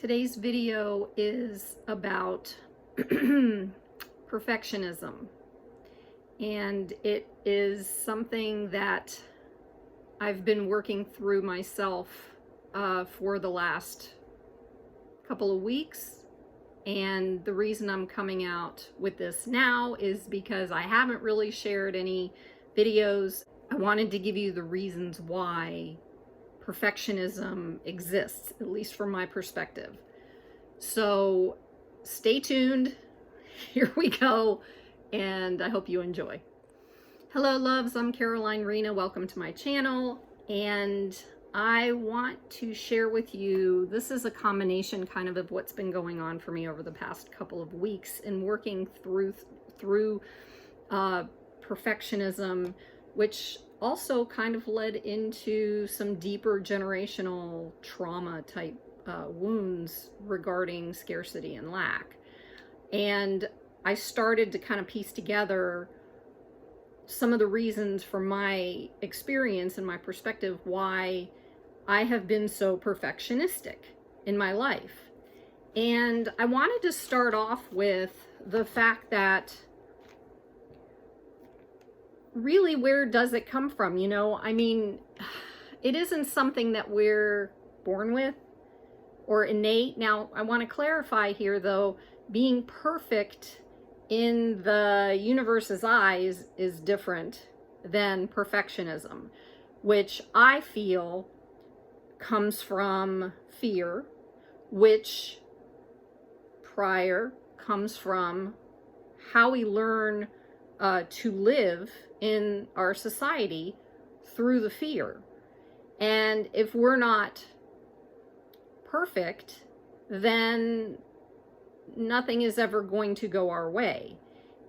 Today's video is about perfectionism, and it is something that I've been working through myself for the last couple of weeks. And the reason I'm coming out with this now is because I haven't really shared any videos. I wanted to give you the reasons why perfectionism exists, at least from my perspective. So stay tuned. Here we go, and I hope you enjoy. Hello, loves. I'm Rena. Welcome to my channel, and I want to share with you, this is a combination kind of what's been going on for me over the past couple of weeks in working through perfectionism, which also kind of led into some deeper generational trauma type wounds regarding scarcity and lack. And I started to kind of piece together some of the reasons from my experience and my perspective why I have been so perfectionistic in my life. And I wanted to start off with the fact that really, where does it come from? You know, I mean, it isn't something that we're born with or innate. Now, I want to clarify here, though, being perfect in the universe's eyes is different than perfectionism, which I feel comes from fear, which prior comes from how we learn to live in our society through the fear. And if we're not perfect, then nothing is ever going to go our way.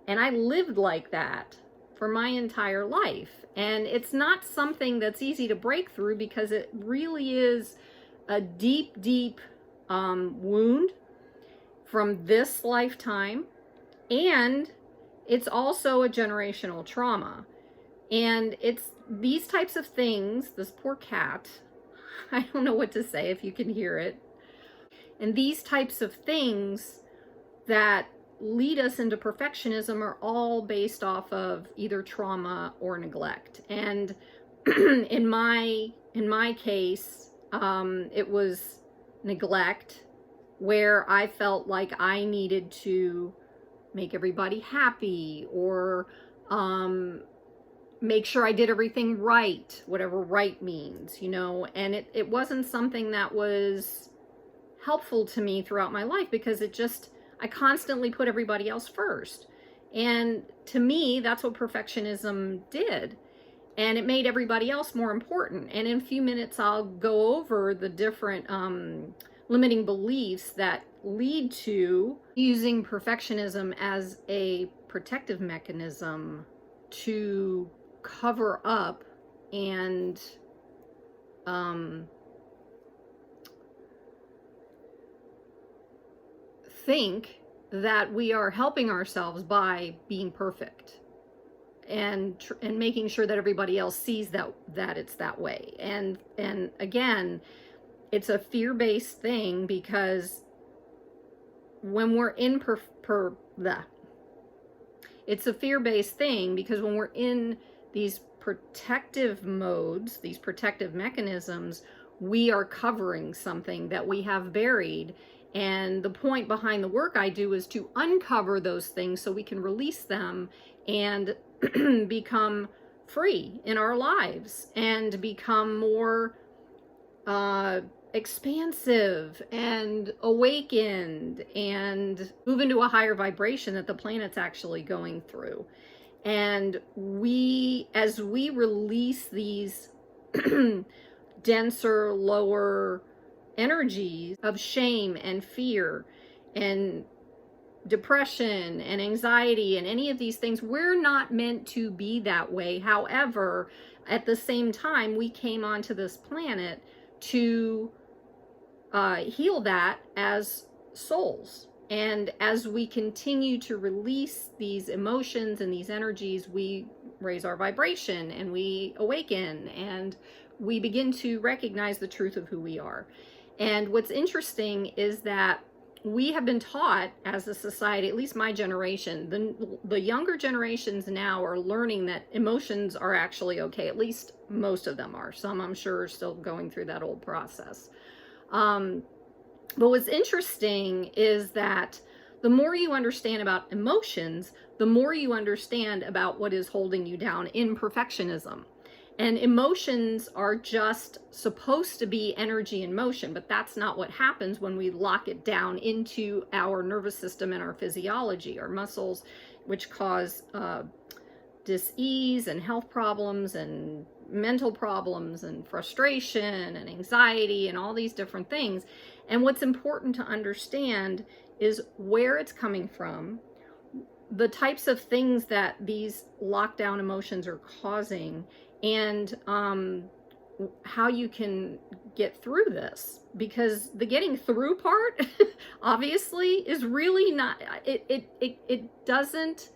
And I lived like that for my entire life. And it's not something that's easy to break through, because it really is a deep, deep wound from this lifetime. And it's also a generational trauma. And it's these types of things, this poor cat, I don't know what to say if you can hear it. And these types of things that lead us into perfectionism are all based off of either trauma or neglect. And in my case, it was neglect, where I felt like I needed to make everybody happy, or make sure I did everything right, whatever right means, you know. And it wasn't something that was helpful to me throughout my life, because I constantly put everybody else first. And to me, that's what perfectionism did. And it made everybody else more important. And in a few minutes, I'll go over the different limiting beliefs that lead to using perfectionism as a protective mechanism to cover up and think that we are helping ourselves by being perfect, and making sure that everybody else sees that it's that way. And again, it's a fear-based thing, because when we're in it's a fear-based thing because when we're in these protective modes, these protective mechanisms, we are covering something that we have buried. And the point behind the work I do is to uncover those things so we can release them and become free in our lives and become more expansive and awakened and move into a higher vibration that the planet's actually going through. And as we release these denser, lower energies of shame and fear and depression and anxiety and any of these things, we're not meant to be that way. However, at the same time, we came onto this planet to heal that as souls. And as we continue to release these emotions and these energies, we raise our vibration and we awaken and we begin to recognize the truth of who we are. And what's interesting is that we have been taught as a society, at least my generation, the younger generations now are learning that emotions are actually okay. At least most of them are. Some, I'm sure, are still going through that old process. But what's interesting is that the more you understand about emotions, the more you understand about what is holding you down in perfectionism. And emotions are just supposed to be energy in motion, but that's not what happens when we lock it down into our nervous system and our physiology, our muscles, which cause dis-ease and health problems and mental problems and frustration and anxiety and all these different things. And what's important to understand is where it's coming from, the types of things that these lockdown emotions are causing, and how you can get through this. Because the getting through part obviously is really not, it doesn't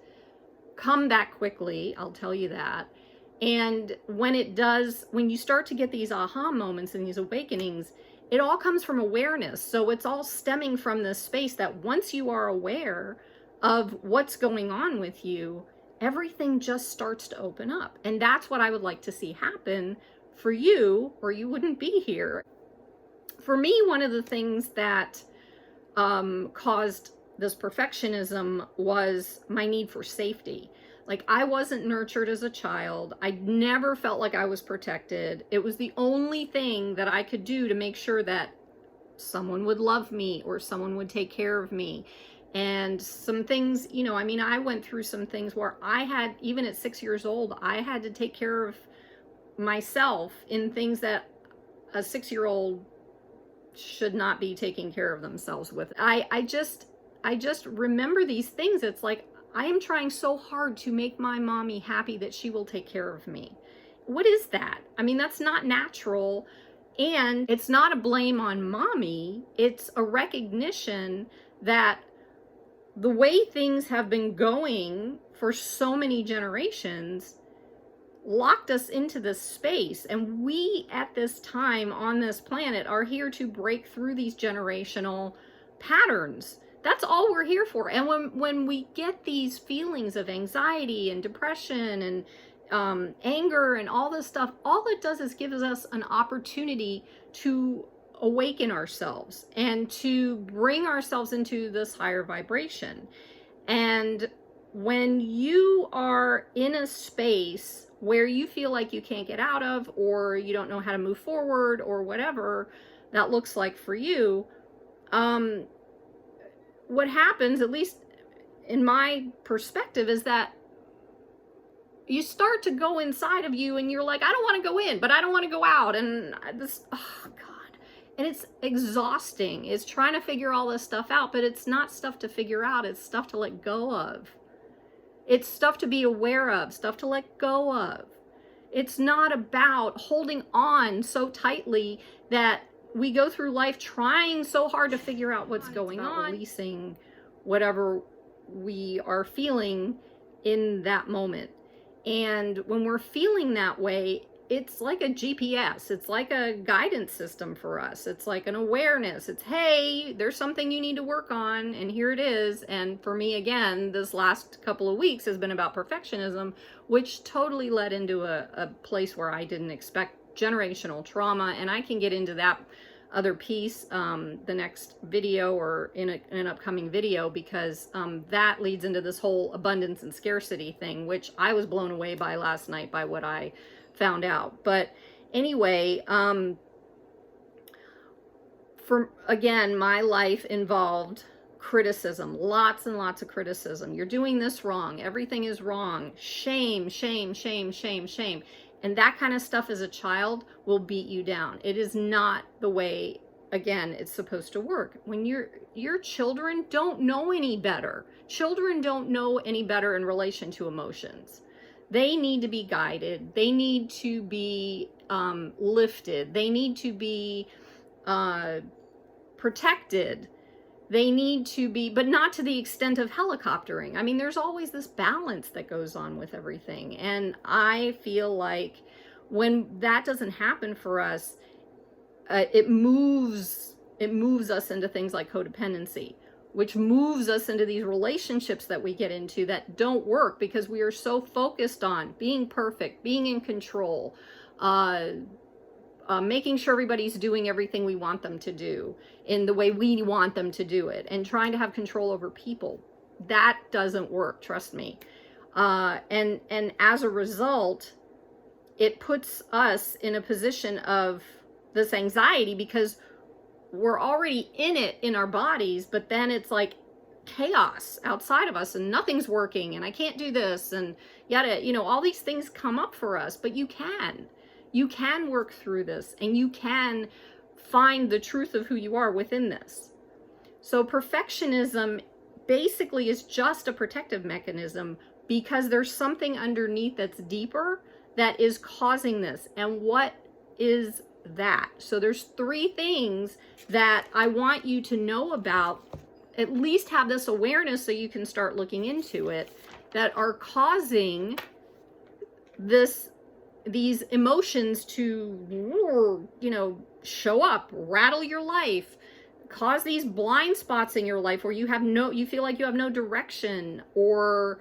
come that quickly, I'll tell you that. And when it does, when you start to get these aha moments and these awakenings, it all comes from awareness. So it's all stemming from this space that once you are aware of what's going on with you, everything just starts to open up. And that's what I would like to see happen for you, or you wouldn't be here. For me, one of the things that caused this perfectionism was my need for safety. Like, I wasn't nurtured as a child. I never felt like I was protected. It was the only thing that I could do to make sure that someone would love me or someone would take care of me. And some things, you know, I mean, I went through some things where I had, even at 6 years old, I had to take care of myself in things that a 6-year-old should not be taking care of themselves with. I just remember these things. It's like, I am trying so hard to make my mommy happy that she will take care of me. What is that? I mean, that's not natural. And it's not a blame on mommy. It's a recognition that the way things have been going for so many generations locked us into this space. And we, at this time on this planet, are here to break through these generational patterns. That's all we're here for. And when we get these feelings of anxiety and depression and anger and all this stuff, all it does is gives us an opportunity to awaken ourselves and to bring ourselves into this higher vibration. And when you are in a space where you feel like you can't get out of, or you don't know how to move forward, or whatever that looks like for you, what happens, at least in my perspective, is that you start to go inside of you and you're like, I don't want to go in, but I don't want to go out. And this, oh God. And it's exhausting. It's trying to figure all this stuff out, but it's not stuff to figure out. It's stuff to let go of. It's stuff to be aware of, stuff to let go of. It's not about holding on so tightly that we go through life trying so hard to figure out what's going on, releasing whatever we are feeling in that moment. And when we're feeling that way, it's like a GPS. It's like a guidance system for us. It's like an awareness. It's, hey, there's something you need to work on, and here it is. And for me, again, this last couple of weeks has been about perfectionism, which totally led into a place where I didn't expect, generational trauma. And I can get into that other piece the next video, or in an upcoming video, because that leads into this whole abundance and scarcity thing, which I was blown away by last night by what I found out. But anyway, again, my life involved criticism, lots and lots of criticism. You're doing this wrong. Everything is wrong. Shame, shame, shame, shame, shame. And that kind of stuff as a child will beat you down. It is not the way, again, it's supposed to work. When your children don't know any better. Children don't know any better in relation to emotions. They need to be guided. They need to be lifted. They need to be protected. They need to be, but not to the extent of helicoptering. I mean, there's always this balance that goes on with everything. And I feel like when that doesn't happen for us, it moves us into things like codependency, which moves us into these relationships that we get into that don't work because we are so focused on being perfect, being in control, making sure everybody's doing everything we want them to do in the way we want them to do it, and trying to have control over people. That doesn't work, trust me. And as a result, it puts us in a position of this anxiety because we're already in it in our bodies, but then it's like chaos outside of us and nothing's working and I can't do this and yada, all these things come up for us, but you can work through this and you can find the truth of who you are within this. So perfectionism basically is just a protective mechanism because there's something underneath that's deeper that is causing this. And what is that? So there's 3 things that I want you to know about, at least have this awareness so you can start looking into it, that are causing these emotions to, show up, rattle your life, cause these blind spots in your life where you feel like you have no direction, or,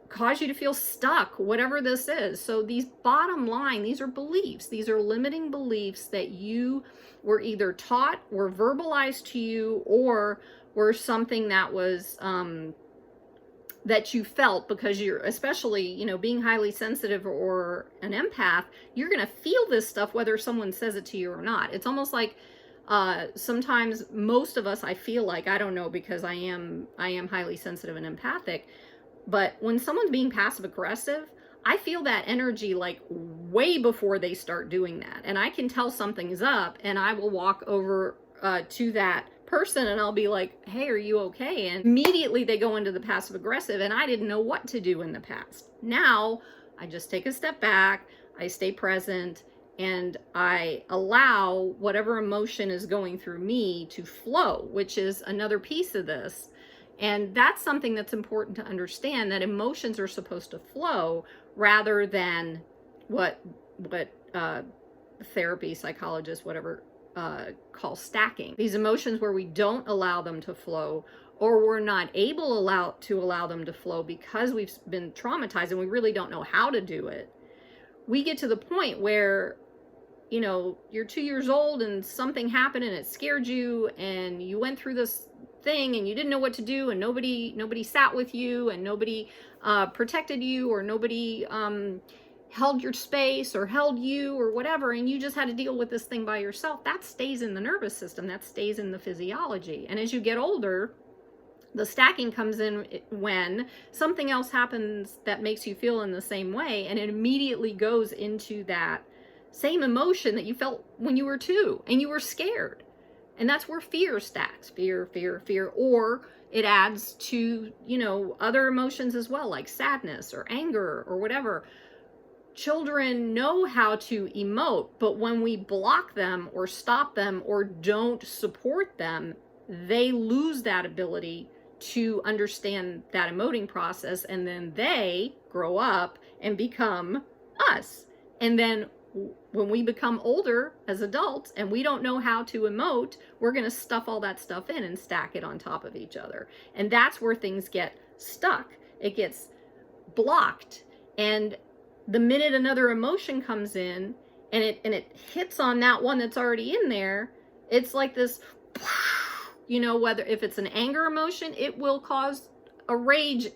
cause you to feel stuck, whatever this is. So these bottom line, these are beliefs. These are limiting beliefs that you were either taught, were verbalized to you, or were something that was, that you felt because you're, especially, being highly sensitive or an empath, you're going to feel this stuff whether someone says it to you or not. It's almost like, sometimes, most of us, I feel like, I don't know, because I am highly sensitive and empathic, but when someone's being passive aggressive, I feel that energy like way before they start doing that. And I can tell something's up, and I will walk over to that person and I'll be like, hey, are you okay? And immediately they go into the passive aggressive, and I didn't know what to do in the past. Now I just take a step back, I stay present, and I allow whatever emotion is going through me to flow, which is another piece of this. And that's something that's important to understand, that emotions are supposed to flow rather than what therapy, psychologists, whatever, call stacking. These emotions where we don't allow them to flow, or we're not able to allow them to flow because we've been traumatized and we really don't know how to do it. We get to the point where, you're 2 years old and something happened and it scared you, and you went through this thing and you didn't know what to do, and nobody sat with you, and nobody protected you, or nobody held your space or held you or whatever, and you just had to deal with this thing by yourself. That stays in the nervous system, that stays in the physiology. And as you get older, the stacking comes in when something else happens that makes you feel in the same way, and it immediately goes into that same emotion that you felt when you were 2 and you were scared. And that's where fear stacks. Fear. Or it adds to, other emotions as well, like sadness or anger or whatever. Children know how to emote, but when we block them or stop them or don't support them, they lose that ability to understand that emoting process, and then they grow up and become us. And then when we become older as adults and we don't know how to emote, we're going to stuff all that stuff in and stack it on top of each other. And that's where things get stuck. It gets blocked. And the minute another emotion comes in and it hits on that one that's already in there, it's like this, whether if it's an anger emotion, it will cause a rage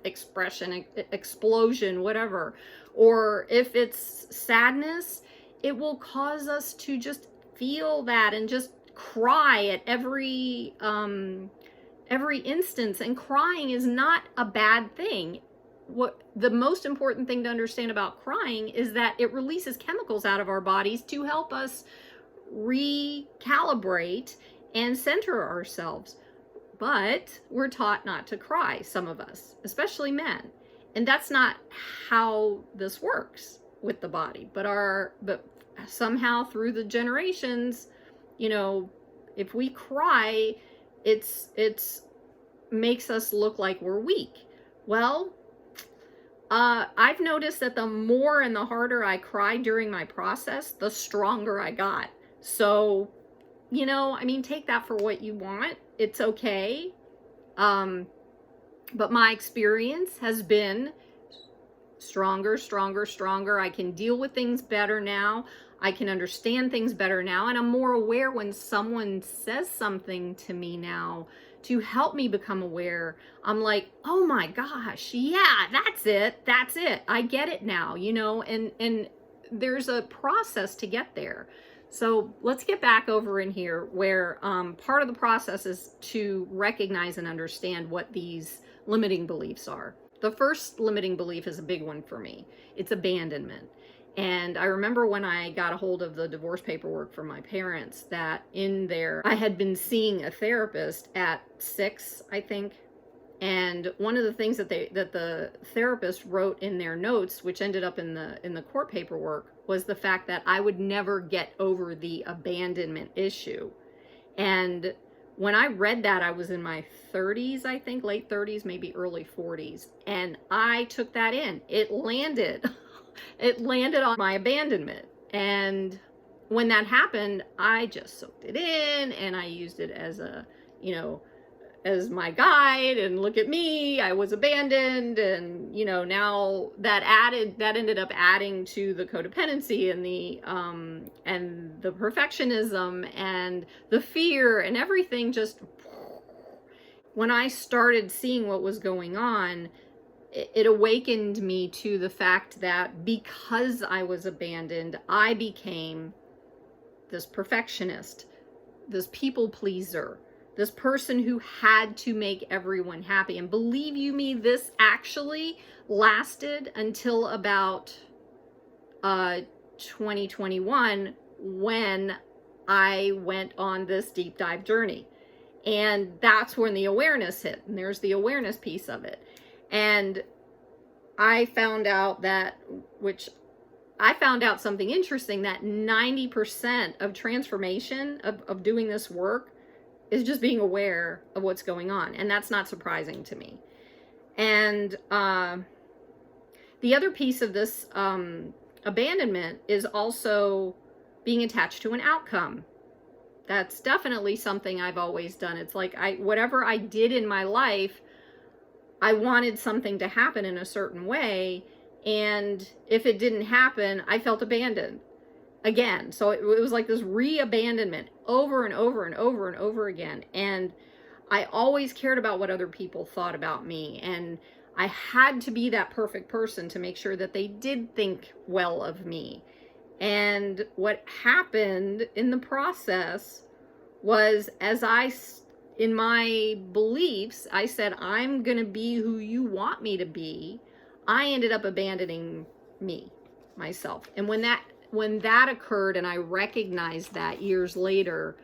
expression, explosion, whatever. Or if it's sadness, it will cause us to just feel that and just cry at every instance. And crying is not a bad thing. What the most important thing to understand about crying is that it releases chemicals out of our bodies to help us recalibrate and center ourselves. But we're taught not to cry, some of us, especially men. And that's not how this works with the body. But somehow through the generations, if we cry, it's makes us look like we're weak. Well, I've noticed that the more and the harder I cried during my process, the stronger I got. So, you know, I mean, take that for what you want. It's okay. But my experience has been stronger, stronger, stronger. I can deal with things better now. I can understand things better now. And I'm more aware when someone says something to me now to help me become aware. I'm like, oh my gosh, yeah, that's it. That's it. I get it now, you know, and there's a process to get there. So let's get back over in here where part of the process is to recognize and understand what these limiting beliefs are. The first limiting belief is a big one for me. It's abandonment. And I remember when I got a hold of the divorce paperwork from my parents that in there, I had been seeing a therapist at 6, I think. And one of the things that the therapist wrote in their notes, which ended up in the court paperwork, was the fact that I would never get over the abandonment issue. And when I read that, I was in my 30s, I think, late 30s, maybe early 40s. And I took that in. It landed. It landed on my abandonment. And when that happened, I just soaked it in and I used it as a, you know, as my guide, and look at me, I was abandoned. And, you know, now that ended up adding to the codependency and the perfectionism and the fear and everything. Just when I started seeing what was going on, it awakened me to the fact that because I was abandoned, I became this perfectionist, this people pleaser, this person who had to make everyone happy. And believe you me, this actually lasted until about 2021 when I went on this deep dive journey. And that's when the awareness hit. And there's the awareness piece of it. And I found out something interesting, that 90% of transformation of doing this work is just being aware of what's going on. And that's not surprising to me. And the other piece of this abandonment is also being attached to an outcome. That's definitely something I've always done. It's like whatever I did in my life, I wanted something to happen in a certain way. And if it didn't happen, I felt abandoned again. So it was like this re-abandonment over and over and over and over again. And I always cared about what other people thought about me. And I had to be that perfect person to make sure that they did think well of me. And what happened in the process was, in my beliefs, I said, I'm going to be who you want me to be. I ended up abandoning myself. And when that occurred and I recognized that years later,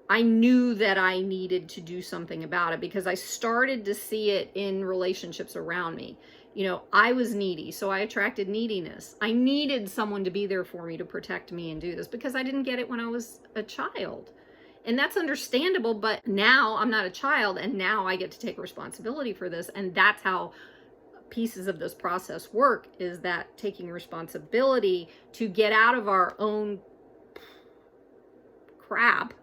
I knew that I needed to do something about it, because I started to see it in relationships around me. You know, I was needy, so I attracted neediness. I needed someone to be there for me, to protect me and do this, because I didn't get it when I was a child. And that's understandable, but now I'm not a child, and now I get to take responsibility for this. And that's how pieces of this process work, is that taking responsibility to get out of our own crap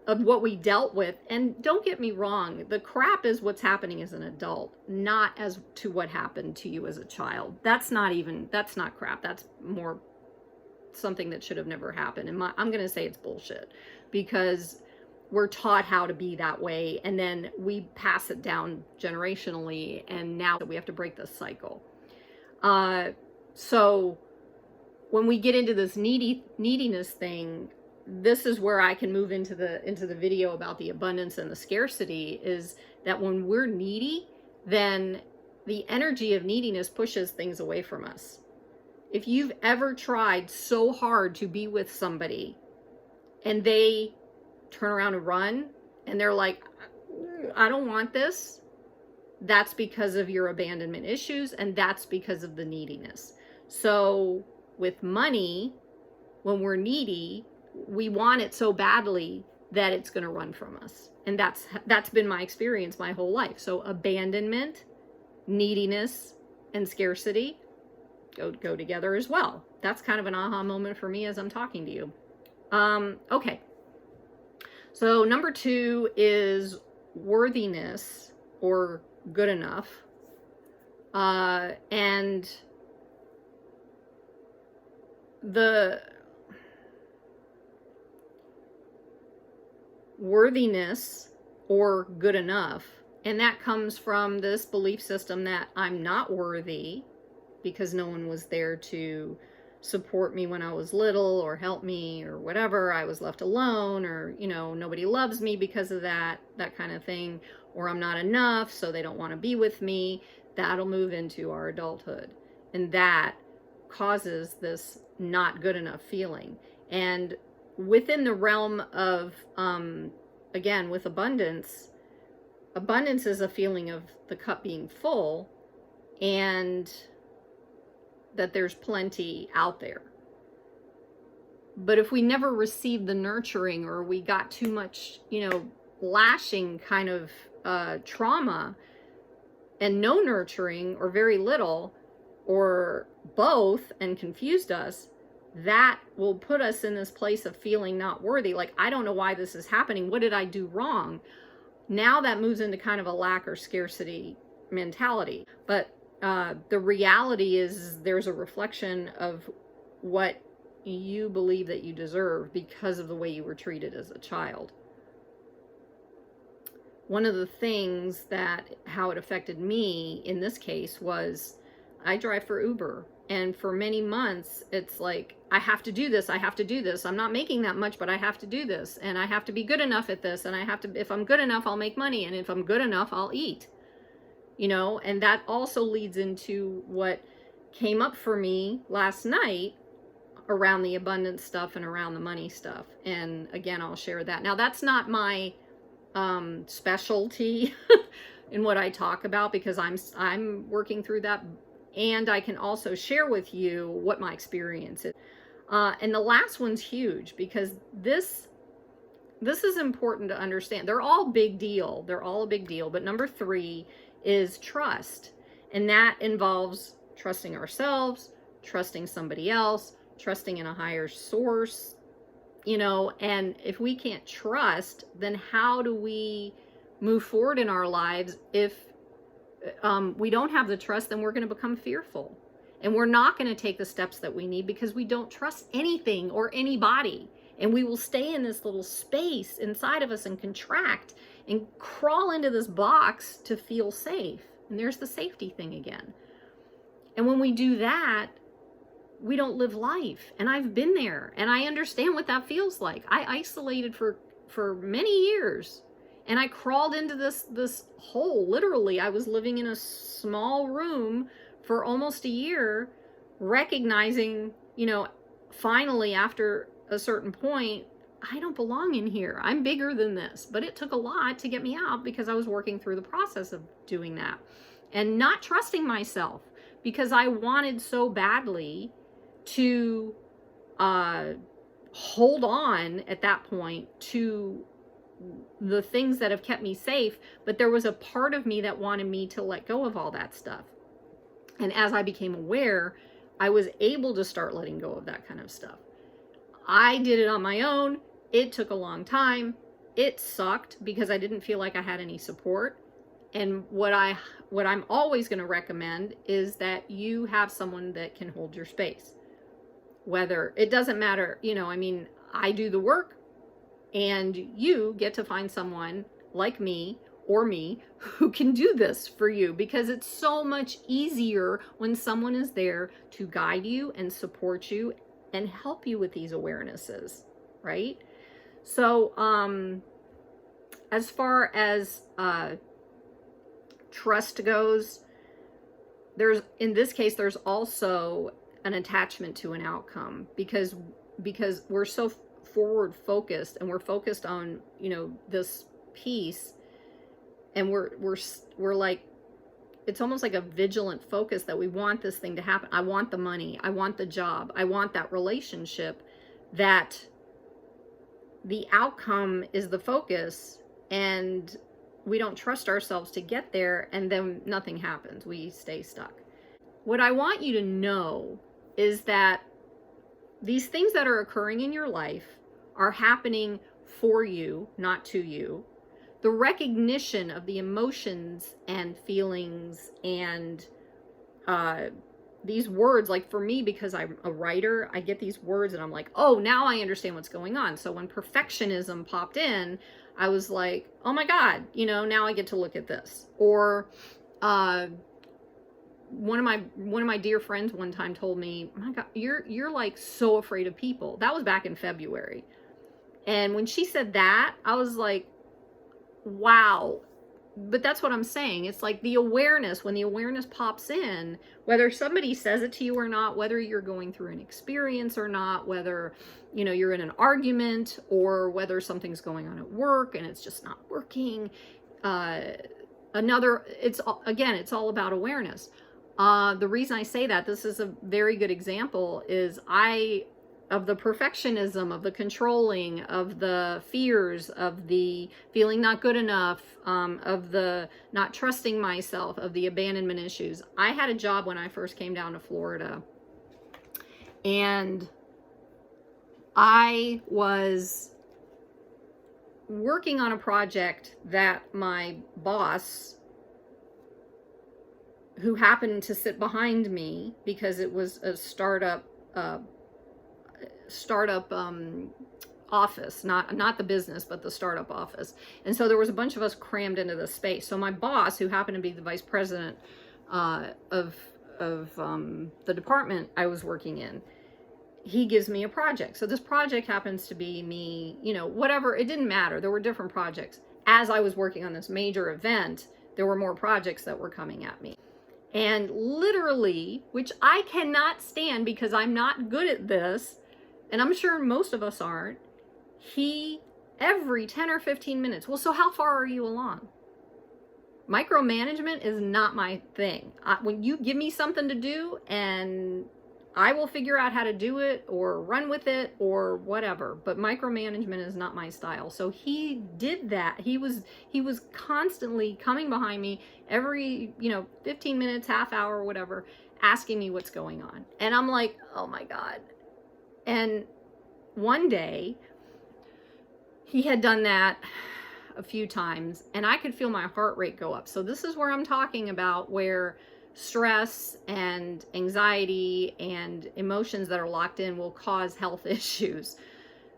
of what we dealt with. And don't get me wrong, the crap is what's happening as an adult, not as to what happened to you as a child. That's not crap. That's more something that should have never happened. And I'm going to say it's bullshit, because we're taught how to be that way, and then we pass it down generationally, and now we have to break this cycle. So when we get into this neediness thing, this is where I can move into the video about the abundance and the scarcity, is that when we're needy, then the energy of neediness pushes things away from us. If you've ever tried so hard to be with somebody and they turn around and run and they're like, I don't want this, that's because of your abandonment issues, and that's because of the neediness. So with money, when we're needy, we want it so badly that it's going to run from us. And that's been my experience my whole life. So abandonment neediness and scarcity go together as well. That's kind of an aha moment for me as I'm talking to you. Okay. So number 2 is worthiness or good enough. And the worthiness or good enough, and that comes from this belief system that I'm not worthy because no one was there to support me when I was little or help me or whatever. I was left alone, or, you know, nobody loves me because of that kind of thing, or I'm not enough, so they don't want to be with me. That'll move into our adulthood, and that causes this not good enough feeling. And within the realm of, again, with abundance is a feeling of the cup being full and that there's plenty out there. But if we never received the nurturing, or we got too much, you know, lashing kind of trauma, and no nurturing or very little, or both, and confused us, that will put us in this place of feeling not worthy. Like, I don't know why this is happening. What did I do wrong? Now that moves into kind of a lack or scarcity mentality. But the reality is there's a reflection of what you believe that you deserve because of the way you were treated as a child. One of the things that, how it affected me in this case, was I drive for Uber. And for many months, it's like, I have to do this. I have to do this. I'm not making that much, but I have to do this. And I have to be good enough at this. And I have to, if I'm good enough, I'll make money. And if I'm good enough, I'll eat. You know, and that also leads into what came up for me last night around the abundance stuff and around the money stuff. And again, I'll share that. Now, that's not my specialty in what I talk about, because I'm working through that. And I can also share with you what my experience is. And the last one's huge, because this is important to understand. They're all big deal. They're all a big deal. But number 3 is trust. And that involves trusting ourselves, trusting somebody else, trusting in a higher source, you know. And if we can't trust, then how do we move forward in our lives? If we don't have the trust, then we're going to become fearful. And we're not going to take the steps that we need because we don't trust anything or anybody. And we will stay in this little space inside of us and contract and crawl into this box to feel safe. And there's the safety thing again. And when we do that, we don't live life. And I've been there, and I understand what that feels like. I isolated for many years, and I crawled into this hole. Literally, I was living in a small room for almost a year, recognizing, you know, finally after a certain point, I don't belong in here. I'm bigger than this. But it took a lot to get me out, because I was working through the process of doing that and not trusting myself, because I wanted so badly to hold on at that point to the things that have kept me safe. But there was a part of me that wanted me to let go of all that stuff. And as I became aware, I was able to start letting go of that kind of stuff. I did it on my own. It took a long time. It sucked because I didn't feel like I had any support. And what I'm always going to recommend is that you have someone that can hold your space. Whether, it doesn't matter, you know, I mean, I do the work, and you get to find someone like me or me who can do this for you, because it's so much easier when someone is there to guide you and support you and help you with these awarenesses, right? So, as far as trust goes, in this case, there's also an attachment to an outcome, because we're so forward focused, and we're focused on, you know, this piece, and we're like, it's almost like a vigilant focus that we want this thing to happen. I want the money, I want the job, I want that relationship, that the outcome is the focus. And we don't trust ourselves to get there, and then nothing happens. We stay stuck. What I want you to know is that these things that are occurring in your life are happening for you, not to you. The recognition of the emotions and feelings and these words, like for me, because I'm a writer, I get these words and I'm like, oh, now I understand what's going on. So when perfectionism popped in, I was like, oh my God, now I get to look at this. Or one of my dear friends one time told me, my God, you're like so afraid of people. That was back in February. And when she said that, I was like, wow. But that's what I'm saying. It's like the awareness, when the awareness pops in, whether somebody says it to you or not, whether you're going through an experience or not, whether, you're in an argument, or whether something's going on at work and it's just not working. It's all about awareness. The reason I say that, this is a very good example, is of the perfectionism, of the controlling, of the fears, of the feeling not good enough, of the not trusting myself, of the abandonment issues. I had a job when I first came down to Florida, and I was working on a project that my boss, who happened to sit behind me because it was a startup office, not the business, but the startup office. And so there was a bunch of us crammed into this space. So my boss, who happened to be the vice president of the department I was working in, he gives me a project. So this project happens to be me, whatever, it didn't matter. There were different projects. As I was working on this major event, there were more projects that were coming at me. And literally, which I cannot stand because I'm not good at this, and I'm sure most of us aren't, he, every 10 or 15 minutes, well, so how far are you along? Micromanagement is not my thing. When you give me something to do, and I will figure out how to do it or run with it or whatever, but micromanagement is not my style. So he did that. He was constantly coming behind me every, 15 minutes, half hour, whatever, asking me what's going on. And I'm like, oh my God. And one day he had done that a few times, and I could feel my heart rate go up. So this is where I'm talking about where stress and anxiety and emotions that are locked in will cause health issues.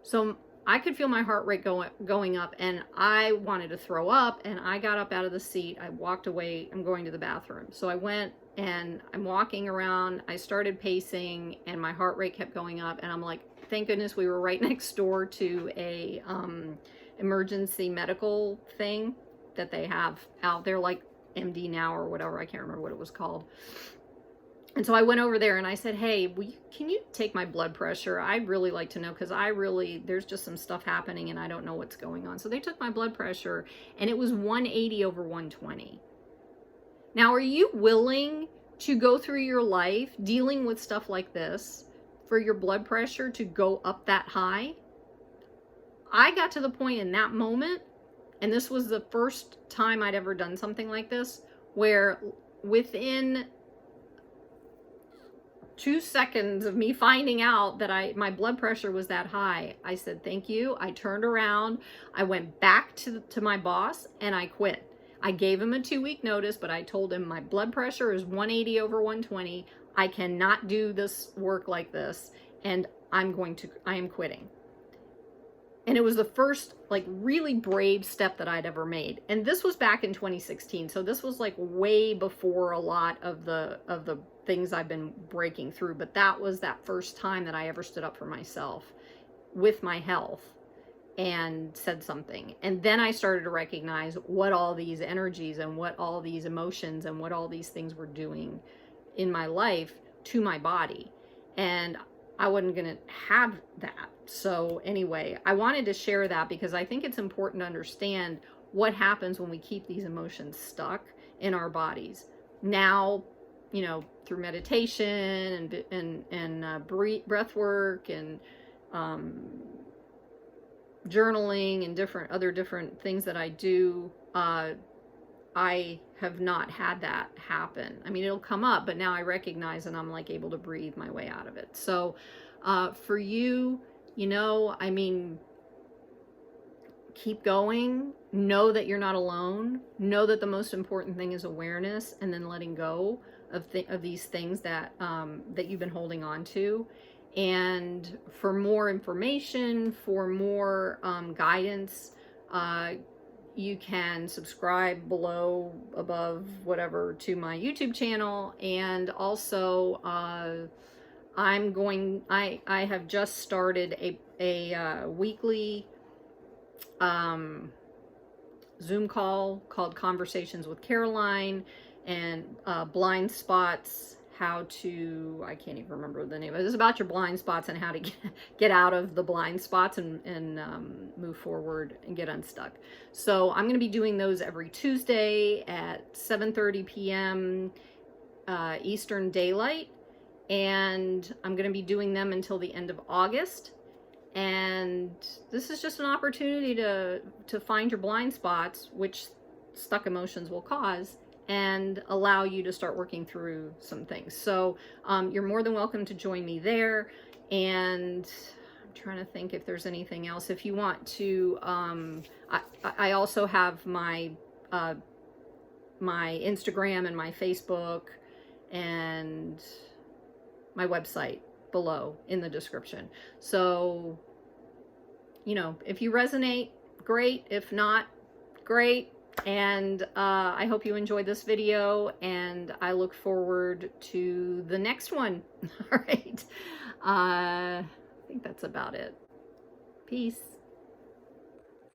So I could feel my heart rate going up, and I wanted to throw up, and I got up out of the seat. I walked away. I'm going to the bathroom. So I went, and I'm walking around. I started pacing, and my heart rate kept going up, and I'm like, thank goodness we were right next door to a emergency medical thing that they have out there, like MD Now or whatever. I can't remember what it was called. And so I went over there and I said, hey, can you take my blood pressure? I'd really like to know, because there's just some stuff happening and I don't know what's going on. So they took my blood pressure, and it was 180 over 120. Now, are you willing to go through your life dealing with stuff like this for your blood pressure to go up that high? I got to the point in that moment, and this was the first time I'd ever done something like this, where within 2 seconds of me finding out that my blood pressure was that high, I said, thank you. I turned around, I went back to my boss, and I quit. I gave him a 2-week notice, but I told him my blood pressure is 180 over 120. I cannot do this work like this, and I am quitting. And it was the first really brave step that I'd ever made. And this was back in 2016. So this was way before a lot of the things I've been breaking through. But that was that first time that I ever stood up for myself with my health and said something. And then I started to recognize what all these energies and what all these emotions and what all these things were doing in my life to my body. And I wasn't going to have that. So anyway, I wanted to share that because I think it's important to understand what happens when we keep these emotions stuck in our bodies. Now, through meditation and breath work and journaling and other different things that I do, I have not had that happen. I mean, it'll come up, but now I recognize and I'm like able to breathe my way out of it. So for you, you know, I mean, keep going. Know that you're not alone. Know that the most important thing is awareness, and then letting go of these things that that you've been holding on to. And for more information, for more guidance, you can subscribe below, above, whatever, to my YouTube channel. And also, I have just started a weekly Zoom call called Conversations with Caroline, and blind spots, how to, I can't even remember the name. It's about your blind spots and how to get out of the blind spots and move forward and get unstuck. So I'm going to be doing those every Tuesday at 7:30 p.m. Eastern Daylight, and I'm going to be doing them until the end of August. And this is just an opportunity to find your blind spots, which stuck emotions will cause, and allow you to start working through some things. So you're more than welcome to join me there. And I'm trying to think if there's anything else. If you want to, I also have my my Instagram and my Facebook and my website below in the description. So, you know, if you resonate, great. If not, great. And I hope you enjoyed this video, and I look forward to the next one. All right. I think that's about it. Peace.